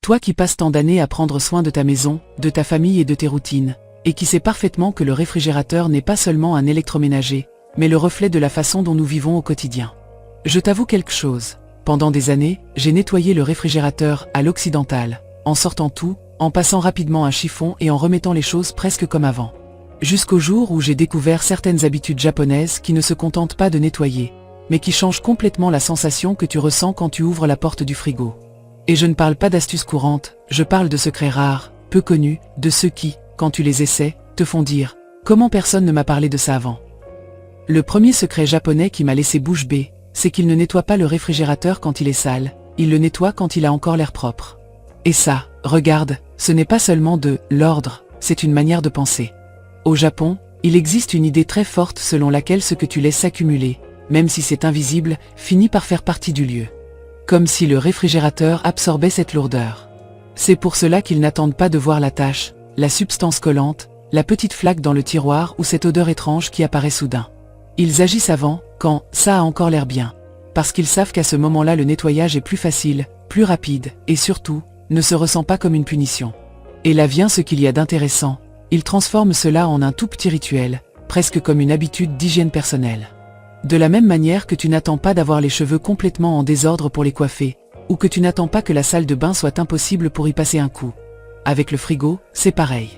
Toi qui passes tant d'années à prendre soin de ta maison, de ta famille et de tes routines, et qui sais parfaitement que le réfrigérateur n'est pas seulement un électroménager, mais le reflet de la façon dont nous vivons au quotidien. Je t'avoue quelque chose. Pendant des années, j'ai nettoyé le réfrigérateur à l'occidental, en sortant tout, en passant rapidement un chiffon et en remettant les choses presque comme avant. Jusqu'au jour où j'ai découvert certaines habitudes japonaises qui ne se contentent pas de nettoyer, mais qui changent complètement la sensation que tu ressens quand tu ouvres la porte du frigo. Et je ne parle pas d'astuces courantes, je parle de secrets rares, peu connus, de ceux qui, quand tu les essaies, te font dire « Comment personne ne m'a parlé de ça avant ?» Le premier secret japonais qui m'a laissé bouche bée, c'est qu'il ne nettoie pas le réfrigérateur quand il est sale, il le nettoie quand il a encore l'air propre. Et ça, regarde, ce n'est pas seulement de l'ordre, c'est une manière de penser. Au Japon, il existe une idée très forte selon laquelle ce que tu laisses s'accumuler, même si c'est invisible, finit par faire partie du lieu. Comme si le réfrigérateur absorbait cette lourdeur. C'est pour cela qu'ils n'attendent pas de voir la tache, la substance collante, la petite flaque dans le tiroir ou cette odeur étrange qui apparaît soudain. Ils agissent avant, quand ça a encore l'air bien. Parce qu'ils savent qu'à ce moment-là le nettoyage est plus facile, plus rapide, et surtout, ne se ressent pas comme une punition. Et là vient ce qu'il y a d'intéressant, ils transforment cela en un tout petit rituel, presque comme une habitude d'hygiène personnelle. De la même manière que tu n'attends pas d'avoir les cheveux complètement en désordre pour les coiffer, ou que tu n'attends pas que la salle de bain soit impossible pour y passer un coup. Avec le frigo, c'est pareil.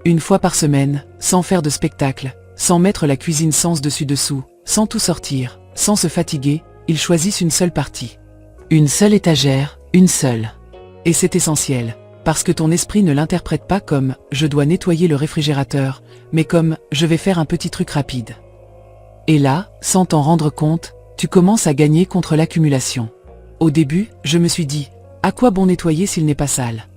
Une fois par semaine, sans faire de spectacle, sans mettre la cuisine sens dessus-dessous, sans tout sortir, sans se fatiguer, ils choisissent une seule partie. Une seule étagère, une seule. Et c'est essentiel, parce que ton esprit ne l'interprète pas comme « je dois nettoyer le réfrigérateur », mais comme « je vais faire un petit truc rapide ». Et là, sans t'en rendre compte, tu commences à gagner contre l'accumulation. Au début, je me suis dit « à quoi bon nettoyer s'il n'est pas sale ?»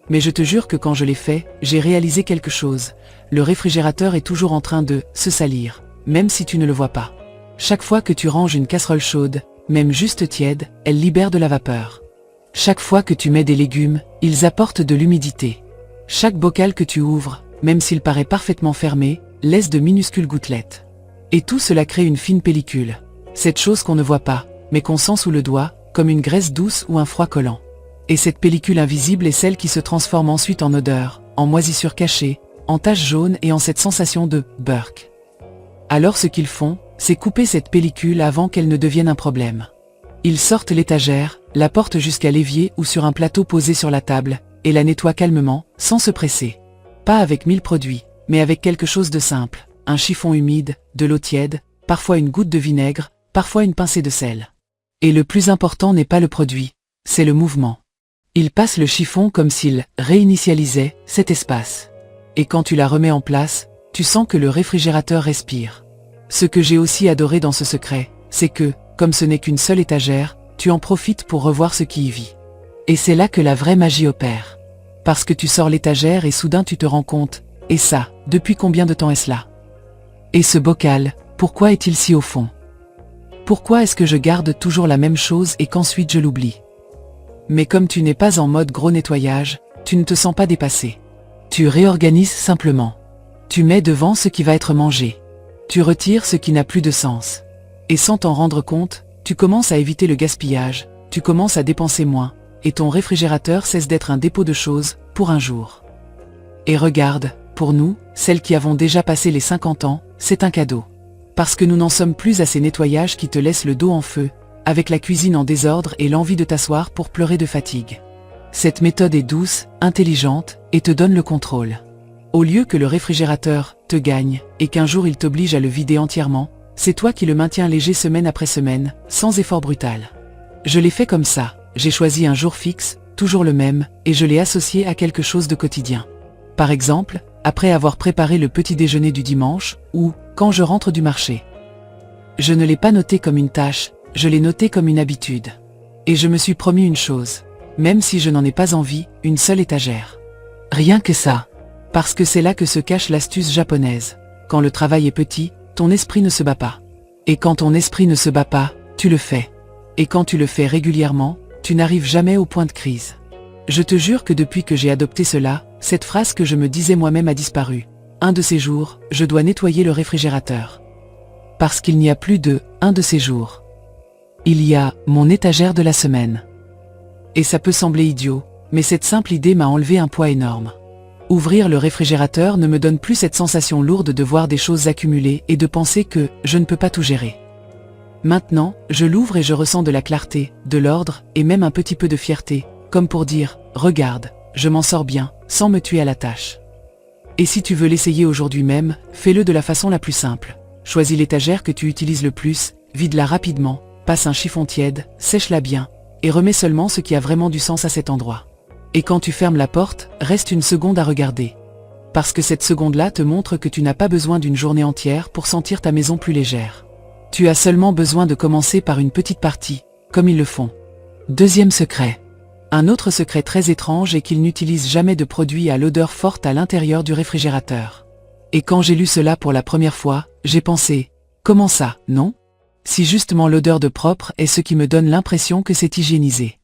Mais je te jure que quand je l'ai fait, j'ai réalisé quelque chose. Le réfrigérateur est toujours en train de se salir, même si tu ne le vois pas. Chaque fois que tu ranges une casserole chaude, même juste tiède, elle libère de la vapeur. Chaque fois que tu mets des légumes, ils apportent de l'humidité. Chaque bocal que tu ouvres, même s'il paraît parfaitement fermé, laisse de minuscules gouttelettes. Et tout cela crée une fine pellicule. Cette chose qu'on ne voit pas, mais qu'on sent sous le doigt, comme une graisse douce ou un froid collant. Et cette pellicule invisible est celle qui se transforme ensuite en odeur, en moisissure cachée, en taches jaunes et en cette sensation de « burk ». Alors ce qu'ils font, c'est couper cette pellicule avant qu'elle ne devienne un problème. Ils sortent l'étagère, la portent jusqu'à l'évier ou sur un plateau posé sur la table, et la nettoient calmement, sans se presser. Pas avec 1000 produits, mais avec quelque chose de simple. Un chiffon humide, de l'eau tiède, parfois une goutte de vinaigre, parfois une pincée de sel. Et le plus important n'est pas le produit, c'est le mouvement. Il passe le chiffon comme s'il réinitialisait cet espace. Et quand tu la remets en place, tu sens que le réfrigérateur respire. Ce que j'ai aussi adoré dans ce secret, c'est que, comme ce n'est qu'une seule étagère, tu en profites pour revoir ce qui y vit. Et c'est là que la vraie magie opère. Parce que tu sors l'étagère et soudain tu te rends compte, et ça, depuis combien de temps est-ce là ? Et ce bocal, pourquoi est-il si au fond? Pourquoi est-ce que je garde toujours la même chose et qu'ensuite je l'oublie? Mais comme tu n'es pas en mode gros nettoyage, tu ne te sens pas dépassé. Tu réorganises simplement. Tu mets devant ce qui va être mangé. Tu retires ce qui n'a plus de sens. Et sans t'en rendre compte, tu commences à éviter le gaspillage, tu commences à dépenser moins, et ton réfrigérateur cesse d'être un dépôt de choses, pour un jour. Et regarde, pour nous, celles qui avons déjà passé les 50 ans, c'est un cadeau. Parce que nous n'en sommes plus à ces nettoyages qui te laissent le dos en feu, avec la cuisine en désordre et l'envie de t'asseoir pour pleurer de fatigue. Cette méthode est douce, intelligente, et te donne le contrôle. Au lieu que le réfrigérateur te gagne, et qu'un jour il t'oblige à le vider entièrement, c'est toi qui le maintiens léger semaine après semaine, sans effort brutal. Je l'ai fait comme ça, j'ai choisi un jour fixe, toujours le même, et je l'ai associé à quelque chose de quotidien. Par exemple, après avoir préparé le petit déjeuner du dimanche, ou quand je rentre du marché. Je ne l'ai pas noté comme une tâche, je l'ai noté comme une habitude. Et je me suis promis une chose, même si je n'en ai pas envie, une seule étagère. Rien que ça. Parce que c'est là que se cache l'astuce japonaise. Quand le travail est petit, ton esprit ne se bat pas. Et quand ton esprit ne se bat pas, tu le fais. Et quand tu le fais régulièrement, tu n'arrives jamais au point de crise. Je te jure que depuis que j'ai adopté cela, cette phrase que je me disais moi-même a disparu. Un de ces jours, je dois nettoyer le réfrigérateur. Parce qu'il n'y a plus de « un de ces jours ». Il y a « mon étagère de la semaine ». Et ça peut sembler idiot, Mais cette simple idée m'a enlevé un poids énorme. Ouvrir le réfrigérateur ne me donne plus cette sensation lourde de voir des choses accumuler et de penser que je ne peux pas tout gérer. Maintenant, je l'ouvre et je ressens de la clarté, de l'ordre et même un petit peu de fierté, comme pour dire « Regarde, je m'en sors bien, sans me tuer à la tâche ». Et si tu veux l'essayer aujourd'hui même, fais-le de la façon la plus simple. Choisis l'étagère que tu utilises le plus, vide-la rapidement, passe un chiffon tiède, sèche-la bien, et remets seulement ce qui a vraiment du sens à cet endroit. Et quand tu fermes la porte, reste une seconde à regarder. Parce que cette seconde-là te montre que tu n'as pas besoin d'une journée entière pour sentir ta maison plus légère. Tu as seulement besoin de commencer par une petite partie, comme ils le font. Deuxième secret. Un autre secret très étrange est qu'ils n'utilisent jamais de produits à l'odeur forte à l'intérieur du réfrigérateur. Et quand j'ai lu cela pour la première fois, j'ai pensé « Comment ça, non ? Si justement l'odeur de propre est ce qui me donne l'impression que c'est hygiénisé. »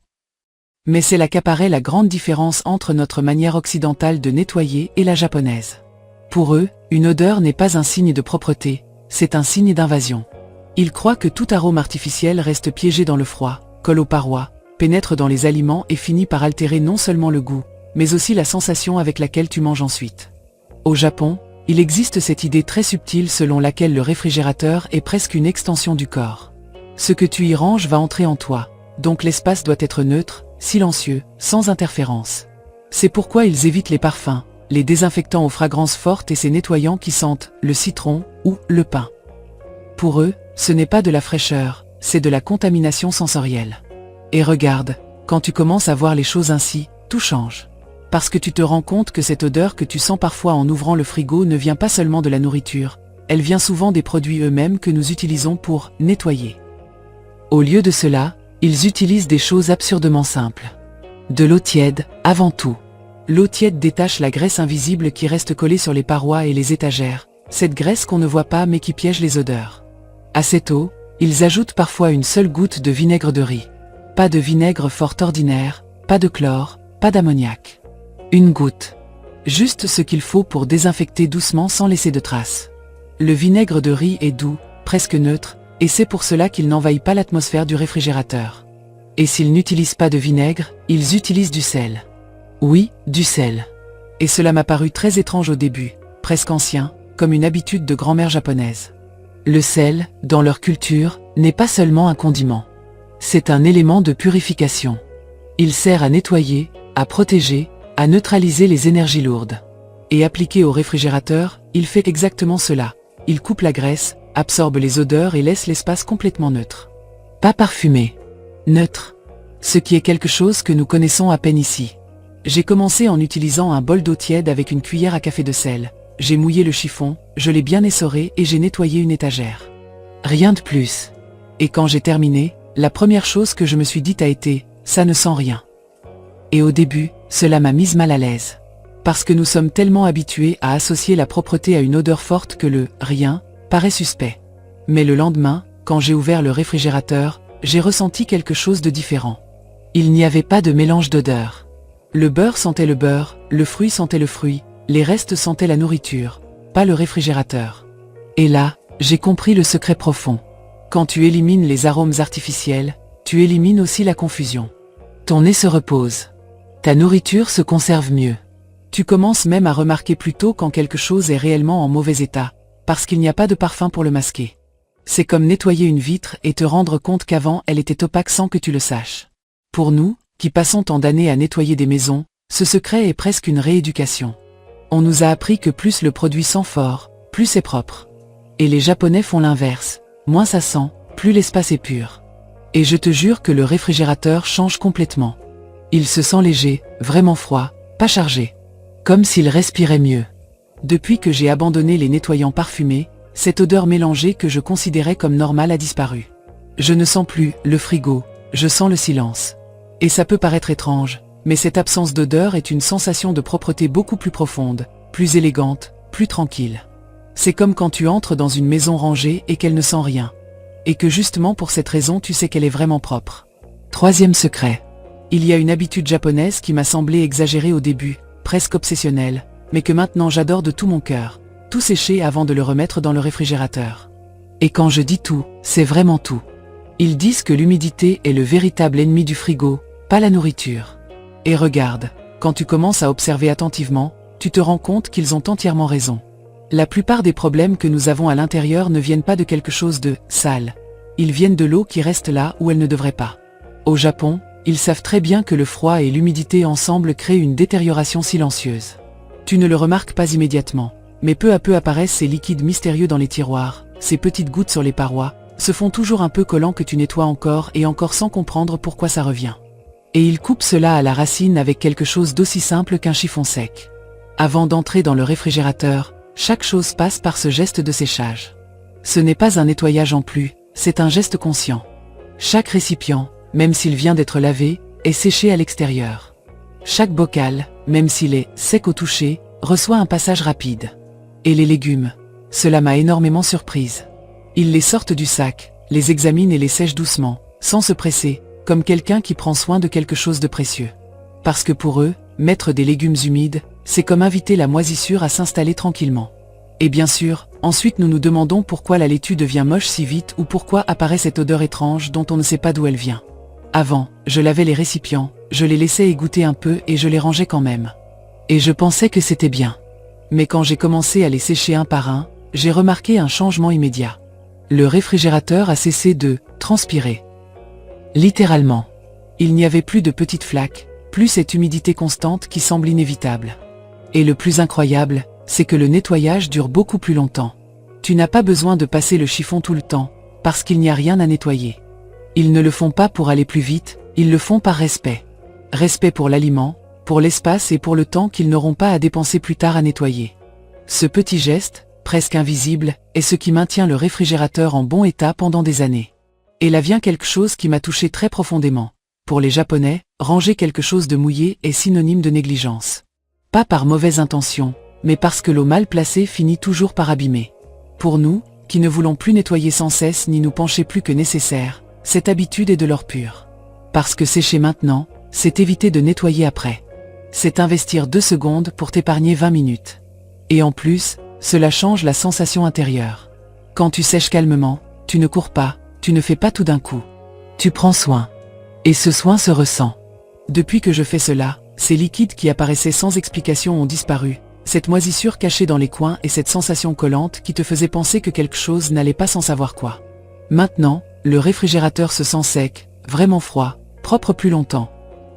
Mais c'est là qu'apparaît la grande différence entre notre manière occidentale de nettoyer et la japonaise. Pour eux, une odeur n'est pas un signe de propreté, c'est un signe d'invasion. Ils croient que tout arôme artificiel reste piégé dans le froid, colle aux parois, pénètre dans les aliments et finit par altérer non seulement le goût, mais aussi la sensation avec laquelle tu manges ensuite. Au Japon, il existe cette idée très subtile selon laquelle le réfrigérateur est presque une extension du corps. Ce que tu y ranges va entrer en toi, donc l'espace doit être neutre, silencieux, sans interférence. C'est pourquoi ils évitent les parfums, les désinfectants aux fragrances fortes et ces nettoyants qui sentent le citron ou le pin. Pour eux, ce n'est pas de la fraîcheur, c'est de la contamination sensorielle. Et regarde, quand tu commences à voir les choses ainsi, tout change. Parce que tu te rends compte que cette odeur que tu sens parfois en ouvrant le frigo ne vient pas seulement de la nourriture, elle vient souvent des produits eux-mêmes que nous utilisons pour nettoyer. Au lieu de cela, ils utilisent des choses absurdement simples. De l'eau tiède, avant tout. L'eau tiède détache la graisse invisible qui reste collée sur les parois et les étagères, cette graisse qu'on ne voit pas mais qui piège les odeurs. À cette eau, ils ajoutent parfois une seule goutte de vinaigre de riz. Pas de vinaigre fort ordinaire, pas de chlore, pas d'ammoniac. Une goutte. Juste ce qu'il faut pour désinfecter doucement sans laisser de traces. Le vinaigre de riz est doux, presque neutre, et c'est pour cela qu'il n'envahit pas l'atmosphère du réfrigérateur. Et s'ils n'utilisent pas de vinaigre, ils utilisent du sel. Oui, du sel. Et cela m'a paru très étrange au début, presque ancien, comme une habitude de grand-mère japonaise. Le sel, dans leur culture, n'est pas seulement un condiment. C'est un élément de purification. Il sert à nettoyer, à protéger, à neutraliser les énergies lourdes. Et appliqué au réfrigérateur, il fait exactement cela. Il coupe la graisse, absorbe les odeurs et laisse l'espace complètement neutre. Pas parfumé. Neutre. Ce qui est quelque chose que nous connaissons à peine ici. J'ai commencé en utilisant un bol d'eau tiède avec une cuillère à café de sel. J'ai mouillé le chiffon, je l'ai bien essoré et j'ai nettoyé une étagère. Rien de plus. Et quand j'ai terminé, la première chose que je me suis dite a été « ça ne sent rien ». Et au début, cela m'a mise mal à l'aise. Parce que nous sommes tellement habitués à associer la propreté à une odeur forte que le « rien » paraît suspect. Mais le lendemain, quand j'ai ouvert le réfrigérateur, j'ai ressenti quelque chose de différent. Il n'y avait pas de mélange d'odeurs. Le beurre sentait le beurre, le fruit sentait le fruit, les restes sentaient la nourriture, pas le réfrigérateur. Et là, j'ai compris le secret profond. Quand tu élimines les arômes artificiels, tu élimines aussi la confusion. Ton nez se repose. Ta nourriture se conserve mieux. Tu commences même à remarquer plus tôt quand quelque chose est réellement en mauvais état, parce qu'il n'y a pas de parfum pour le masquer. C'est comme nettoyer une vitre et te rendre compte qu'avant elle était opaque sans que tu le saches. Pour nous, qui passons tant d'années à nettoyer des maisons, ce secret est presque une rééducation. On nous a appris que plus le produit sent fort, plus c'est propre. Et les Japonais font l'inverse, moins ça sent, plus l'espace est pur. Et je te jure que le réfrigérateur change complètement. Il se sent léger, vraiment froid, pas chargé. Comme s'il respirait mieux. Depuis que j'ai abandonné les nettoyants parfumés, cette odeur mélangée que je considérais comme normale a disparu. Je ne sens plus le frigo, je sens le silence. Et ça peut paraître étrange, mais cette absence d'odeur est une sensation de propreté beaucoup plus profonde, plus élégante, plus tranquille. C'est comme quand tu entres dans une maison rangée et qu'elle ne sent rien. Et que justement pour cette raison tu sais qu'elle est vraiment propre. Troisième secret. Il y a une habitude japonaise qui m'a semblé exagérée au début, presque obsessionnelle, mais que maintenant j'adore de tout mon cœur. Tout sécher avant de le remettre dans le réfrigérateur. Et quand je dis tout, c'est vraiment tout. Ils disent que l'humidité est le véritable ennemi du frigo, pas la nourriture. Et regarde, quand tu commences à observer attentivement, tu te rends compte qu'ils ont entièrement raison. La plupart des problèmes que nous avons à l'intérieur ne viennent pas de quelque chose de sale. Ils viennent de l'eau qui reste là où elle ne devrait pas. Au Japon, ils savent très bien que le froid et l'humidité ensemble créent une détérioration silencieuse. Tu ne le remarques pas immédiatement, mais peu à peu apparaissent ces liquides mystérieux dans les tiroirs, ces petites gouttes sur les parois, se font toujours un peu collants que tu nettoies encore et encore sans comprendre pourquoi ça revient. Et ils coupent cela à la racine avec quelque chose d'aussi simple qu'un chiffon sec. Avant d'entrer dans le réfrigérateur, chaque chose passe par ce geste de séchage. Ce n'est pas un nettoyage en plus, c'est un geste conscient. Chaque récipient, même s'il vient d'être lavé, est séché à l'extérieur. Chaque bocal, même s'il est sec au toucher, reçoit un passage rapide. Et les légumes, cela m'a énormément surprise. Ils les sortent du sac, les examinent et les sèchent doucement, sans se presser, comme quelqu'un qui prend soin de quelque chose de précieux. Parce que pour eux, mettre des légumes humides, c'est comme inviter la moisissure à s'installer tranquillement. Et bien sûr, ensuite nous nous demandons pourquoi la laitue devient moche si vite ou pourquoi apparaît cette odeur étrange dont on ne sait pas d'où elle vient. Avant, je lavais les récipients, je les laissais égoutter un peu et je les rangeais quand même. Et je pensais que c'était bien. Mais quand j'ai commencé à les sécher un par un, j'ai remarqué un changement immédiat. Le réfrigérateur a cessé de transpirer. Littéralement. Il n'y avait plus de petites flaques, plus cette humidité constante qui semble inévitable. Et le plus incroyable, c'est que le nettoyage dure beaucoup plus longtemps. Tu n'as pas besoin de passer le chiffon tout le temps, parce qu'il n'y a rien à nettoyer. Ils ne le font pas pour aller plus vite, ils le font par respect. Respect pour l'aliment, pour l'espace et pour le temps qu'ils n'auront pas à dépenser plus tard à nettoyer. Ce petit geste, presque invisible, est ce qui maintient le réfrigérateur en bon état pendant des années. Et là vient quelque chose qui m'a touché très profondément. Pour les Japonais, ranger quelque chose de mouillé est synonyme de négligence. Pas par mauvaise intention, mais parce que l'eau mal placée finit toujours par abîmer. Pour nous, qui ne voulons plus nettoyer sans cesse ni nous pencher plus que nécessaire, cette habitude est de l'or pur. Parce que sécher maintenant, c'est éviter de nettoyer après. C'est investir 2 secondes pour t'épargner 20 minutes. Et en plus, cela change la sensation intérieure. Quand tu sèches calmement, tu ne cours pas, tu ne fais pas tout d'un coup. Tu prends soin. Et ce soin se ressent. Depuis que je fais cela, ces liquides qui apparaissaient sans explication ont disparu, cette moisissure cachée dans les coins et cette sensation collante qui te faisait penser que quelque chose n'allait pas sans savoir quoi. Maintenant, le réfrigérateur se sent sec, vraiment froid, propre plus longtemps.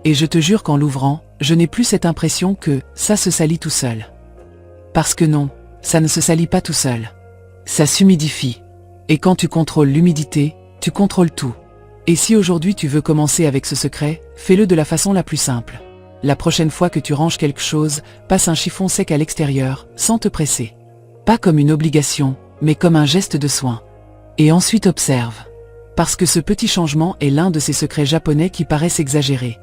Et je te jure qu'en l'ouvrant, je n'ai plus cette impression que ça se salit tout seul. Parce que non, ça ne se salit pas tout seul. Ça s'humidifie. Et quand tu contrôles l'humidité, tu contrôles tout. Et si aujourd'hui tu veux commencer avec ce secret, fais-le de la façon la plus simple. La prochaine fois que tu ranges quelque chose, passe un chiffon sec à l'extérieur, sans te presser. Pas comme une obligation, mais comme un geste de soin. Et ensuite observe. Parce que ce petit changement est l'un de ces secrets japonais qui paraissent exagérés.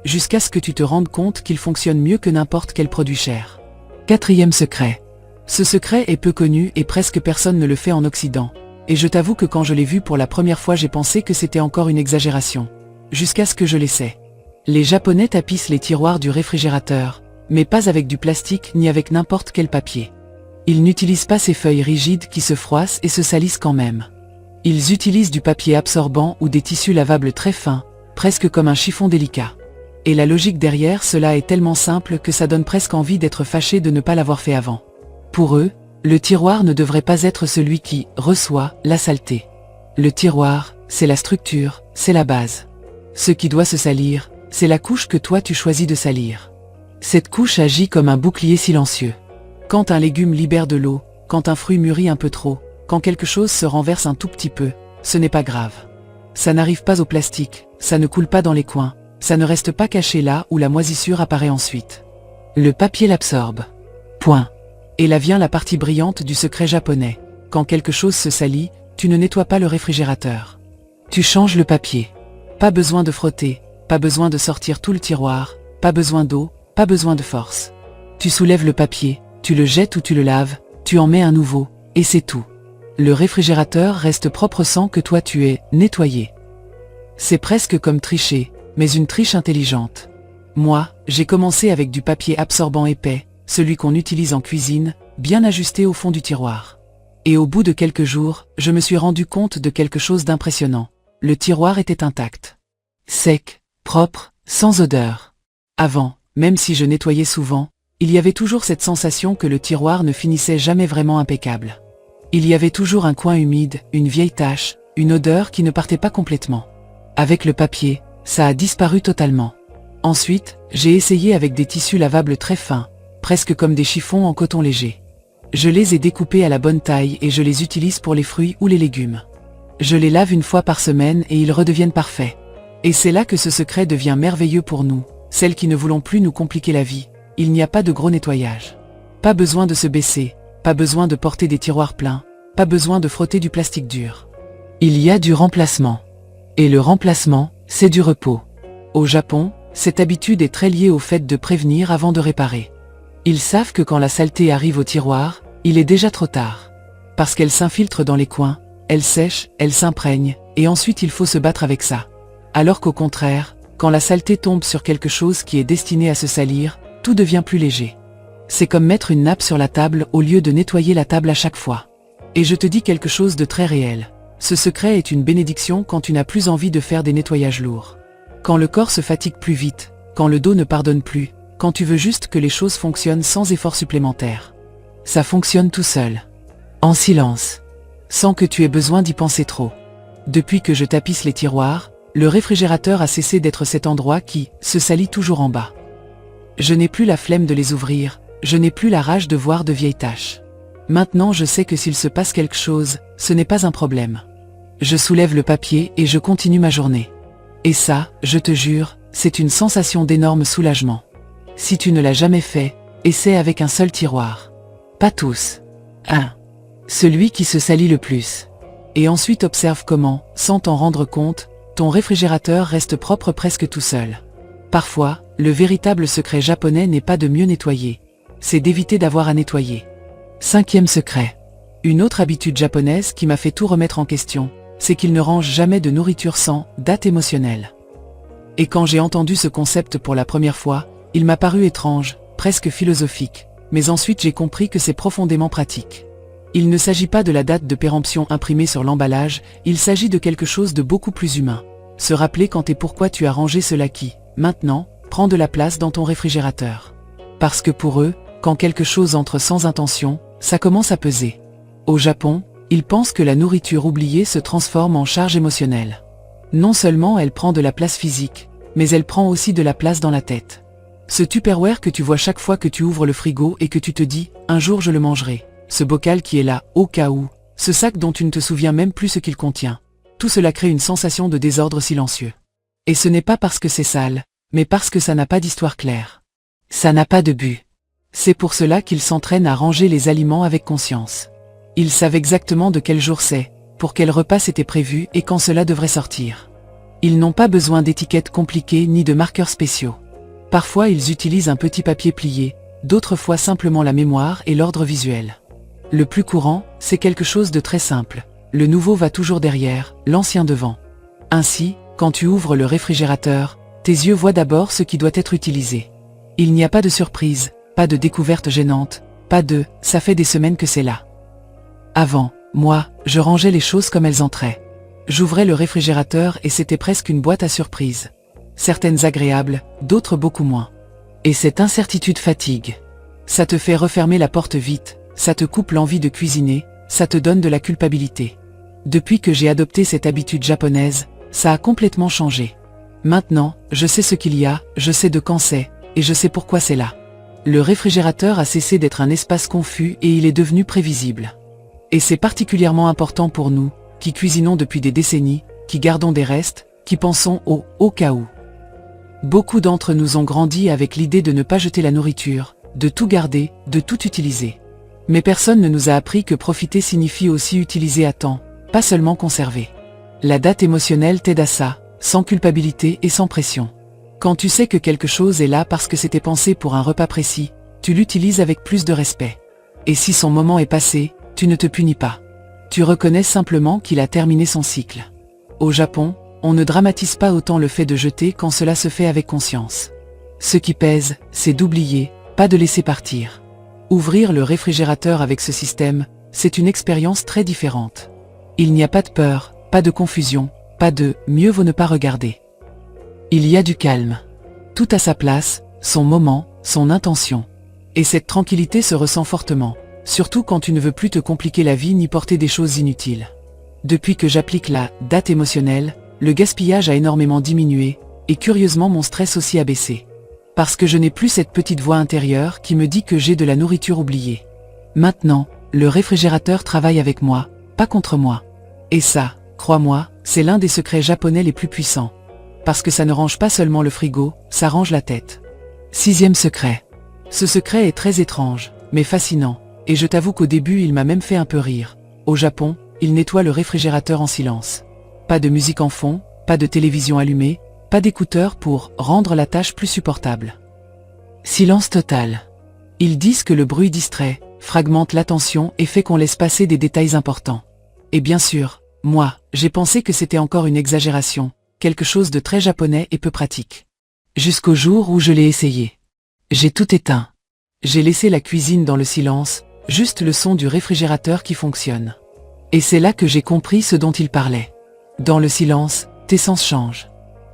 Jusqu'à ce que tu te rendes compte qu'il fonctionne mieux que n'importe quel produit cher. 4e secret. Ce secret est peu connu et presque personne ne le fait en Occident. Et je t'avoue que quand je l'ai vu pour la première fois j'ai pensé que c'était encore une exagération. Jusqu'à ce que je l'essaie. Les Japonais tapissent les tiroirs du réfrigérateur, mais pas avec du plastique ni avec n'importe quel papier. Ils n'utilisent pas ces feuilles rigides qui se froissent et se salissent quand même. Ils utilisent du papier absorbant ou des tissus lavables très fins, presque comme un chiffon délicat. Et la logique derrière cela est tellement simple que ça donne presque envie d'être fâché de ne pas l'avoir fait avant. Pour eux, le tiroir ne devrait pas être celui qui reçoit la saleté. Le tiroir, c'est la structure, c'est la base. Ce qui doit se salir, c'est la couche que toi tu choisis de salir. Cette couche agit comme un bouclier silencieux. Quand un légume libère de l'eau, quand un fruit mûrit un peu trop, quand quelque chose se renverse un tout petit peu, ce n'est pas grave. Ça n'arrive pas au plastique, ça ne coule pas dans les coins, ça ne reste pas caché là où la moisissure apparaît ensuite. Le papier l'absorbe. Point. Et là vient la partie brillante du secret japonais. Quand quelque chose se salit, tu ne nettoies pas le réfrigérateur. Tu changes le papier. Pas besoin de frotter, pas besoin de sortir tout le tiroir, pas besoin d'eau, pas besoin de force. Tu soulèves le papier, tu le jettes ou tu le laves, tu en mets un nouveau, et c'est tout. Le réfrigérateur reste propre sans que toi tu aies nettoyé. C'est presque comme tricher, mais une triche intelligente. Moi, j'ai commencé avec du papier absorbant épais, celui qu'on utilise en cuisine, bien ajusté au fond du tiroir. Et au bout de quelques jours, je me suis rendu compte de quelque chose d'impressionnant. Le tiroir était intact. Sec, propre, sans odeur. Avant, même si je nettoyais souvent, il y avait toujours cette sensation que le tiroir ne finissait jamais vraiment impeccable. Il y avait toujours un coin humide, une vieille tache, une odeur qui ne partait pas complètement. Avec le papier, ça a disparu totalement. Ensuite, j'ai essayé avec des tissus lavables très fins, presque comme des chiffons en coton léger. Je les ai découpés à la bonne taille et je les utilise pour les fruits ou les légumes. Je les lave une fois par semaine et ils redeviennent parfaits. Et c'est là que ce secret devient merveilleux pour nous, celles qui ne voulons plus nous compliquer la vie. Il n'y a pas de gros nettoyage. Pas besoin de se baisser, pas besoin de porter des tiroirs pleins, pas besoin de frotter du plastique dur. Il y a du remplacement. Et le remplacement, c'est du repos. Au Japon, cette habitude est très liée au fait de prévenir avant de réparer. Ils savent que quand la saleté arrive au tiroir, il est déjà trop tard. Parce qu'elle s'infiltre dans les coins, elle sèche, elle s'imprègne, et ensuite il faut se battre avec ça. Alors qu'au contraire, quand la saleté tombe sur quelque chose qui est destiné à se salir, tout devient plus léger. C'est comme mettre une nappe sur la table au lieu de nettoyer la table à chaque fois. Et je te dis quelque chose de très réel. Ce secret est une bénédiction quand tu n'as plus envie de faire des nettoyages lourds. Quand le corps se fatigue plus vite, quand le dos ne pardonne plus, quand tu veux juste que les choses fonctionnent sans effort supplémentaire. Ça fonctionne tout seul. En silence. Sans que tu aies besoin d'y penser trop. Depuis que je tapisse les tiroirs, le réfrigérateur a cessé d'être cet endroit qui se salit toujours en bas. Je n'ai plus la flemme de les ouvrir, je n'ai plus la rage de voir de vieilles taches. Maintenant je sais que s'il se passe quelque chose, ce n'est pas un problème. Je soulève le papier et je continue ma journée. Et ça, je te jure, c'est une sensation d'énorme soulagement. Si tu ne l'as jamais fait, essaie avec un seul tiroir. Pas tous. Un. Celui qui se salit le plus. Et ensuite observe comment, sans t'en rendre compte, ton réfrigérateur reste propre presque tout seul. Parfois, le véritable secret japonais n'est pas de mieux nettoyer. C'est d'éviter d'avoir à nettoyer. 5e secret. Une autre habitude japonaise qui m'a fait tout remettre en question, c'est qu'ils ne rangent jamais de nourriture sans date émotionnelle. Et quand j'ai entendu ce concept pour la première fois, il m'a paru étrange, presque philosophique, mais ensuite j'ai compris que c'est profondément pratique. Il ne s'agit pas de la date de péremption imprimée sur l'emballage, il s'agit de quelque chose de beaucoup plus humain. Se rappeler quand et pourquoi tu as rangé cela qui, maintenant, prend de la place dans ton réfrigérateur. Parce que pour eux, quand quelque chose entre sans intention, ça commence à peser. Au Japon, ils pensent que la nourriture oubliée se transforme en charge émotionnelle. Non seulement elle prend de la place physique, mais elle prend aussi de la place dans la tête. Ce Tupperware que tu vois chaque fois que tu ouvres le frigo et que tu te dis « un jour je le mangerai », ce bocal qui est là, au cas où, ce sac dont tu ne te souviens même plus ce qu'il contient. Tout cela crée une sensation de désordre silencieux. Et ce n'est pas parce que c'est sale, mais parce que ça n'a pas d'histoire claire. Ça n'a pas de but. C'est pour cela qu'ils s'entraînent à ranger les aliments avec conscience. Ils savent exactement de quel jour c'est, pour quel repas c'était prévu et quand cela devrait sortir. Ils n'ont pas besoin d'étiquettes compliquées ni de marqueurs spéciaux. Parfois ils utilisent un petit papier plié, d'autres fois simplement la mémoire et l'ordre visuel. Le plus courant, c'est quelque chose de très simple. Le nouveau va toujours derrière, l'ancien devant. Ainsi, quand tu ouvres le réfrigérateur, tes yeux voient d'abord ce qui doit être utilisé. Il n'y a pas de surprise, pas de découverte gênante, pas de « ça fait des semaines que c'est là ». Avant, moi, je rangeais les choses comme elles entraient. J'ouvrais le réfrigérateur et c'était presque une boîte à surprises. Certaines agréables, d'autres beaucoup moins. Et cette incertitude fatigue. Ça te fait refermer la porte vite, ça te coupe l'envie de cuisiner, ça te donne de la culpabilité. Depuis que j'ai adopté cette habitude japonaise, ça a complètement changé. Maintenant, je sais ce qu'il y a, je sais de quand c'est, et je sais pourquoi c'est là. Le réfrigérateur a cessé d'être un espace confus et il est devenu prévisible. Et c'est particulièrement important pour nous, qui cuisinons depuis des décennies, qui gardons des restes, qui pensons au cas où. Beaucoup d'entre nous ont grandi avec l'idée de ne pas jeter la nourriture, de tout garder, de tout utiliser. Mais personne ne nous a appris que profiter signifie aussi utiliser à temps, pas seulement conserver. La date émotionnelle t'aide à ça, sans culpabilité et sans pression. Quand tu sais que quelque chose est là parce que c'était pensé pour un repas précis, tu l'utilises avec plus de respect. Et si son moment est passé, tu ne te punis pas. Tu reconnais simplement qu'il a terminé son cycle. Au Japon, on ne dramatise pas autant le fait de jeter quand cela se fait avec conscience. Ce qui pèse, c'est d'oublier, pas de laisser partir. Ouvrir le réfrigérateur avec ce système, c'est une expérience très différente. Il n'y a pas de peur, pas de confusion, pas de « mieux vaut ne pas regarder ». Il y a du calme. Tout à sa place, son moment, son intention. Et cette tranquillité se ressent fortement, surtout quand tu ne veux plus te compliquer la vie ni porter des choses inutiles. Depuis que j'applique la date émotionnelle, le gaspillage a énormément diminué, et curieusement mon stress aussi a baissé. Parce que je n'ai plus cette petite voix intérieure qui me dit que j'ai de la nourriture oubliée. Maintenant, le réfrigérateur travaille avec moi, pas contre moi. Et ça, crois-moi, c'est l'un des secrets japonais les plus puissants. Parce que ça ne range pas seulement le frigo, ça range la tête. 6e secret. Ce secret est très étrange, mais fascinant, et je t'avoue qu'au début il m'a même fait un peu rire. Au Japon, ils nettoient le réfrigérateur en silence. Pas de musique en fond, pas de télévision allumée, pas d'écouteurs pour rendre la tâche plus supportable. Silence total. Ils disent que le bruit distrait, fragmente l'attention et fait qu'on laisse passer des détails importants. Et bien sûr, moi, j'ai pensé que c'était encore une exagération, quelque chose de très japonais et peu pratique. Jusqu'au jour où je l'ai essayé. J'ai tout éteint. J'ai laissé la cuisine dans le silence, juste le son du réfrigérateur qui fonctionne. Et c'est là que j'ai compris ce dont il parlait. Dans le silence, tes sens changent.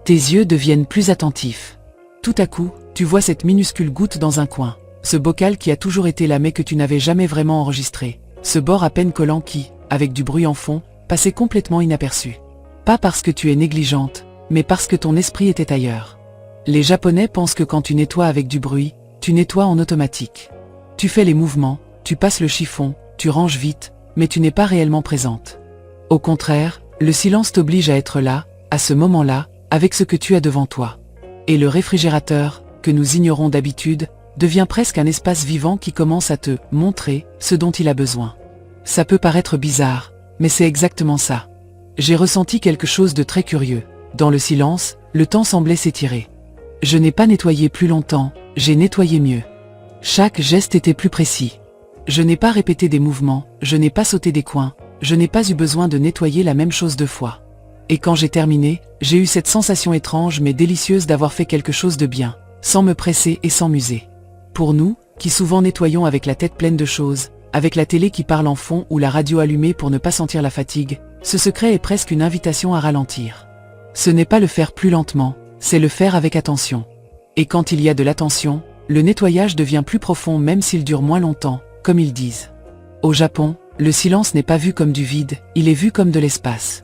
Tes yeux deviennent plus attentifs. Tout à coup, tu vois cette minuscule goutte dans un coin. Ce bocal qui a toujours été là mais que tu n'avais jamais vraiment enregistré. Ce bord à peine collant qui, avec du bruit en fond, passait complètement inaperçu. Pas parce que tu es négligente, mais parce que ton esprit était ailleurs. Les Japonais pensent que quand tu nettoies avec du bruit, tu nettoies en automatique. Tu fais les mouvements, tu passes le chiffon, tu ranges vite, mais tu n'es pas réellement présente. Au contraire, le silence t'oblige à être là, à ce moment-là, avec ce que tu as devant toi. Et le réfrigérateur, que nous ignorons d'habitude, devient presque un espace vivant qui commence à te montrer ce dont il a besoin. Ça peut paraître bizarre, mais c'est exactement ça. J'ai ressenti quelque chose de très curieux. Dans le silence, le temps semblait s'étirer. Je n'ai pas nettoyé plus longtemps, j'ai nettoyé mieux. Chaque geste était plus précis. Je n'ai pas répété des mouvements, je n'ai pas sauté des coins, je n'ai pas eu besoin de nettoyer la même chose 2 fois. Et quand j'ai terminé, j'ai eu cette sensation étrange mais délicieuse d'avoir fait quelque chose de bien, sans me presser et sans m'user. Pour nous, qui souvent nettoyons avec la tête pleine de choses, avec la télé qui parle en fond ou la radio allumée pour ne pas sentir la fatigue, ce secret est presque une invitation à ralentir. Ce n'est pas le faire plus lentement, c'est le faire avec attention. Et quand il y a de l'attention, le nettoyage devient plus profond même s'il dure moins longtemps, comme ils disent. Au Japon, le silence n'est pas vu comme du vide, il est vu comme de l'espace.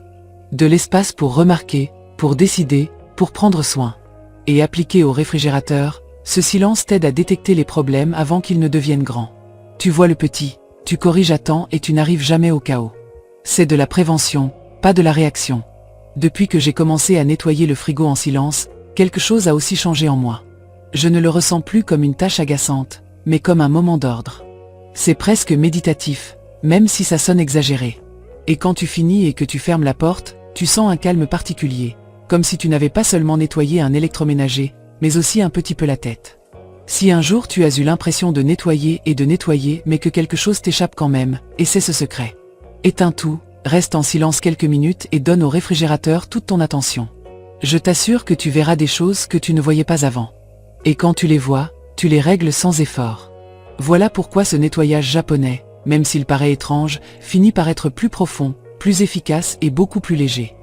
De l'espace pour remarquer, pour décider, pour prendre soin. Et appliqué au réfrigérateur, ce silence t'aide à détecter les problèmes avant qu'ils ne deviennent grands. Tu vois le petit, tu corriges à temps et tu n'arrives jamais au chaos. C'est de la prévention, pas de la réaction. Depuis que j'ai commencé à nettoyer le frigo en silence, quelque chose a aussi changé en moi. Je ne le ressens plus comme une tâche agaçante, mais comme un moment d'ordre. C'est presque méditatif, même si ça sonne exagéré. Et quand tu finis et que tu fermes la porte, tu sens un calme particulier, comme si tu n'avais pas seulement nettoyé un électroménager, mais aussi un petit peu la tête. Si un jour tu as eu l'impression de nettoyer mais que quelque chose t'échappe quand même, et c'est ce secret. Éteins tout, reste en silence quelques minutes et donne au réfrigérateur toute ton attention. Je t'assure que tu verras des choses que tu ne voyais pas avant. Et quand tu les vois, tu les règles sans effort. Voilà pourquoi ce nettoyage japonais, même s'il paraît étrange, finit par être plus profond, plus efficace et beaucoup plus léger.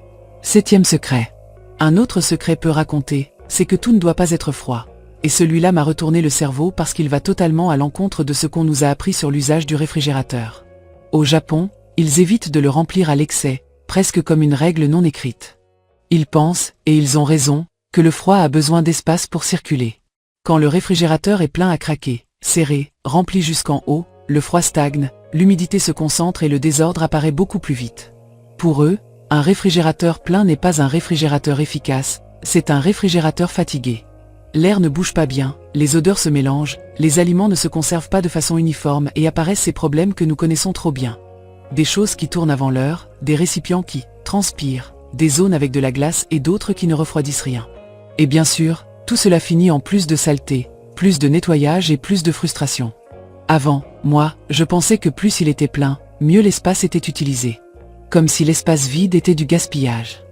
7e secret. Un autre secret peu raconté, c'est que tout ne doit pas être froid. Et celui-là m'a retourné le cerveau parce qu'il va totalement à l'encontre de ce qu'on nous a appris sur l'usage du réfrigérateur. Au Japon, ils évitent de le remplir à l'excès, presque comme une règle non écrite. Ils pensent, et ils ont raison, que le froid a besoin d'espace pour circuler. Quand le réfrigérateur est plein à craquer, serré, rempli jusqu'en haut, le froid stagne, l'humidité se concentre et le désordre apparaît beaucoup plus vite. Pour eux, un réfrigérateur plein n'est pas un réfrigérateur efficace, c'est un réfrigérateur fatigué. L'air ne bouge pas bien, les odeurs se mélangent, les aliments ne se conservent pas de façon uniforme et apparaissent ces problèmes que nous connaissons trop bien. Des choses qui tournent avant l'heure, des récipients qui transpirent, des zones avec de la glace et d'autres qui ne refroidissent rien. Et bien sûr, tout cela finit en plus de saleté, plus de nettoyage et plus de frustration. Avant, moi, je pensais que plus il était plein, mieux l'espace était utilisé. Comme si l'espace vide était du gaspillage.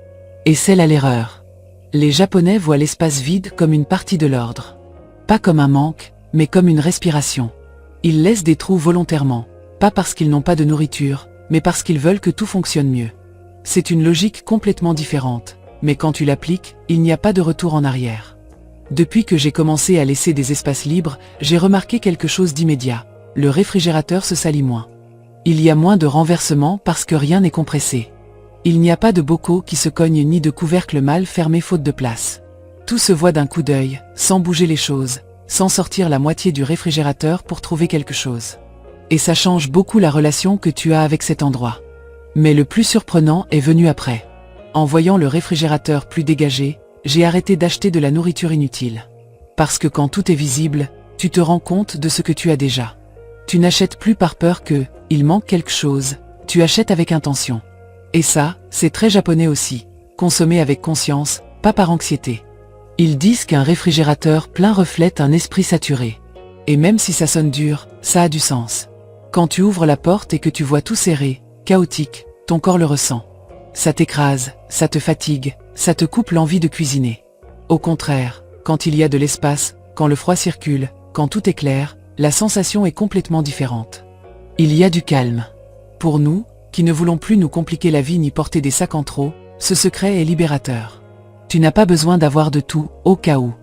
Et c'est là l'erreur. Les Japonais voient l'espace vide comme une partie de l'ordre. Pas comme un manque, mais comme une respiration. Ils laissent des trous volontairement, pas parce qu'ils n'ont pas de nourriture, mais parce qu'ils veulent que tout fonctionne mieux. C'est une logique complètement différente, mais quand tu l'appliques, il n'y a pas de retour en arrière. Depuis que j'ai commencé à laisser des espaces libres, j'ai remarqué quelque chose d'immédiat. Le réfrigérateur se salit moins. Il y a moins de renversements parce que rien n'est compressé. Il n'y a pas de bocaux qui se cognent ni de couvercles mal fermés faute de place. Tout se voit d'un coup d'œil, sans bouger les choses, sans sortir la moitié du réfrigérateur pour trouver quelque chose. Et ça change beaucoup la relation que tu as avec cet endroit. Mais le plus surprenant est venu après. En voyant le réfrigérateur plus dégagé, j'ai arrêté d'acheter de la nourriture inutile. Parce que quand tout est visible, tu te rends compte de ce que tu as déjà. Tu n'achètes plus par peur que, il manque quelque chose, tu achètes avec intention. Et ça, c'est très japonais aussi, consommer avec conscience, pas par anxiété. Ils disent qu'un réfrigérateur plein reflète un esprit saturé. Et même si ça sonne dur, ça a du sens. Quand tu ouvres la porte et que tu vois tout serré, chaotique, ton corps le ressent. Ça t'écrase, ça te fatigue, ça te coupe l'envie de cuisiner. Au contraire, quand il y a de l'espace, quand le froid circule, quand tout est clair, la sensation est complètement différente. Il y a du calme. Pour nous, qui ne voulons plus nous compliquer la vie ni porter des sacs en trop, ce secret est libérateur. Tu n'as pas besoin d'avoir de tout, au cas où.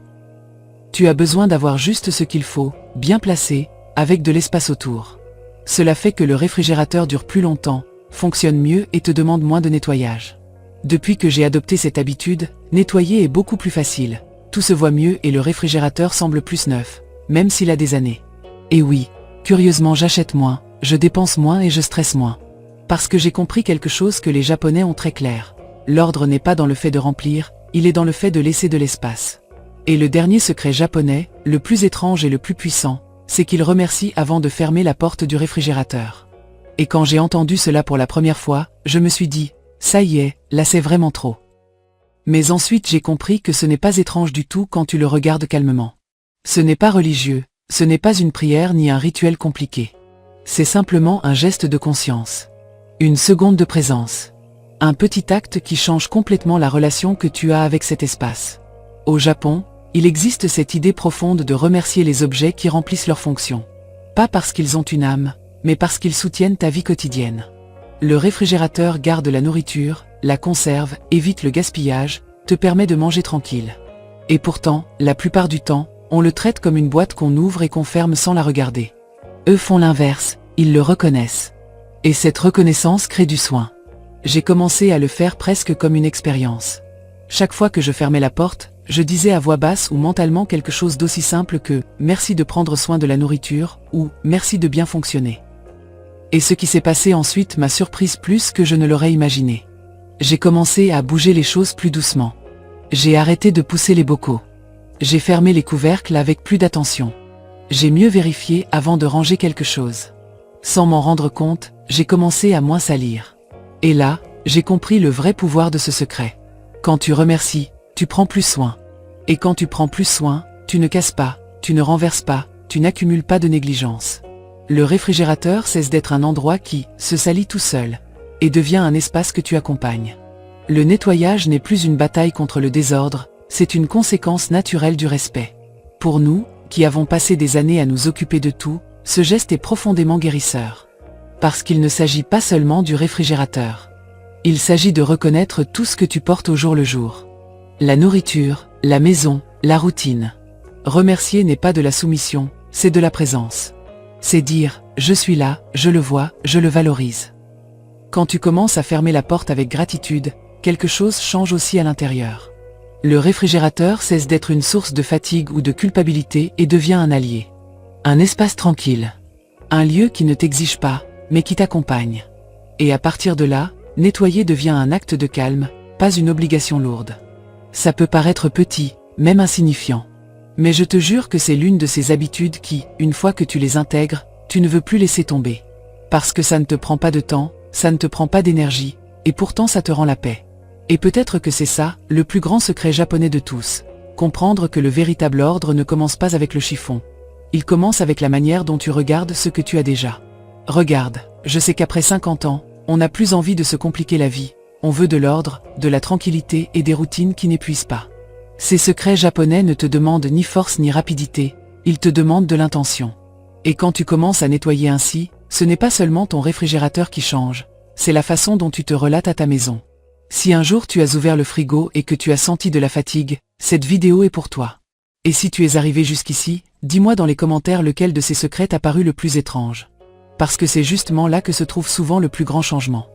Tu as besoin d'avoir juste ce qu'il faut, bien placé, avec de l'espace autour. Cela fait que le réfrigérateur dure plus longtemps, fonctionne mieux et te demande moins de nettoyage. Depuis que j'ai adopté cette habitude, nettoyer est beaucoup plus facile. Tout se voit mieux et le réfrigérateur semble plus neuf, même s'il a des années. Et oui, curieusement j'achète moins, je dépense moins et je stresse moins. Parce que j'ai compris quelque chose que les Japonais ont très clair. L'ordre n'est pas dans le fait de remplir, il est dans le fait de laisser de l'espace. Et le dernier secret japonais, le plus étrange et le plus puissant, c'est qu'ils remercient avant de fermer la porte du réfrigérateur. Et quand j'ai entendu cela pour la première fois, je me suis dit, ça y est, là c'est vraiment trop. Mais ensuite j'ai compris que ce n'est pas étrange du tout quand tu le regardes calmement. Ce n'est pas religieux, ce n'est pas une prière ni un rituel compliqué. C'est simplement un geste de conscience. Une seconde de présence. Un petit acte qui change complètement la relation que tu as avec cet espace. Au Japon, il existe cette idée profonde de remercier les objets qui remplissent leur fonction. Pas parce qu'ils ont une âme, mais parce qu'ils soutiennent ta vie quotidienne. Le réfrigérateur garde la nourriture, la conserve, évite le gaspillage, te permet de manger tranquille. Et pourtant, la plupart du temps, on le traite comme une boîte qu'on ouvre et qu'on ferme sans la regarder. Eux font l'inverse, ils le reconnaissent. Et cette reconnaissance crée du soin. J'ai commencé à le faire presque comme une expérience. Chaque fois que je fermais la porte, je disais à voix basse ou mentalement quelque chose d'aussi simple que « merci de prendre soin de la nourriture » ou « merci de bien fonctionner ». Et ce qui s'est passé ensuite m'a surprise plus que je ne l'aurais imaginé. J'ai commencé à bouger les choses plus doucement. J'ai arrêté de pousser les bocaux. J'ai fermé les couvercles avec plus d'attention. J'ai mieux vérifié avant de ranger quelque chose. Sans m'en rendre compte, j'ai commencé à moins salir. Et là, j'ai compris le vrai pouvoir de ce secret. Quand tu remercies, tu prends plus soin. Et quand tu prends plus soin, tu ne casses pas, tu ne renverses pas, tu n'accumules pas de négligence. Le réfrigérateur cesse d'être un endroit qui se salit tout seul et devient un espace que tu accompagnes. Le nettoyage n'est plus une bataille contre le désordre, c'est une conséquence naturelle du respect. Pour nous, qui avons passé des années à nous occuper de tout, ce geste est profondément guérisseur. Parce qu'il ne s'agit pas seulement du réfrigérateur. Il s'agit de reconnaître tout ce que tu portes au jour le jour. La nourriture, la maison, la routine. Remercier n'est pas de la soumission, c'est de la présence. C'est dire, je suis là, je le vois, je le valorise. Quand tu commences à fermer la porte avec gratitude, quelque chose change aussi à l'intérieur. Le réfrigérateur cesse d'être une source de fatigue ou de culpabilité et devient un allié. Un espace tranquille. Un lieu qui ne t'exige pas, mais qui t'accompagne. Et à partir de là, nettoyer devient un acte de calme, pas une obligation lourde. Ça peut paraître petit, même insignifiant. Mais je te jure que c'est l'une de ces habitudes qui, une fois que tu les intègres, tu ne veux plus laisser tomber. Parce que ça ne te prend pas de temps, ça ne te prend pas d'énergie, et pourtant ça te rend la paix. Et peut-être que c'est ça, le plus grand secret japonais de tous. Comprendre que le véritable ordre ne commence pas avec le chiffon. Il commence avec la manière dont tu regardes ce que tu as déjà. Regarde, je sais qu'après 50 ans, on n'a plus envie de se compliquer la vie. On veut de l'ordre, de la tranquillité et des routines qui n'épuisent pas. Ces secrets japonais ne te demandent ni force ni rapidité, ils te demandent de l'intention. Et quand tu commences à nettoyer ainsi, ce n'est pas seulement ton réfrigérateur qui change, c'est la façon dont tu te relates à ta maison. Si un jour tu as ouvert le frigo et que tu as senti de la fatigue, cette vidéo est pour toi. Et si tu es arrivé jusqu'ici, dis-moi dans les commentaires lequel de ces secrets t'a paru le plus étrange. Parce que c'est justement là que se trouve souvent le plus grand changement.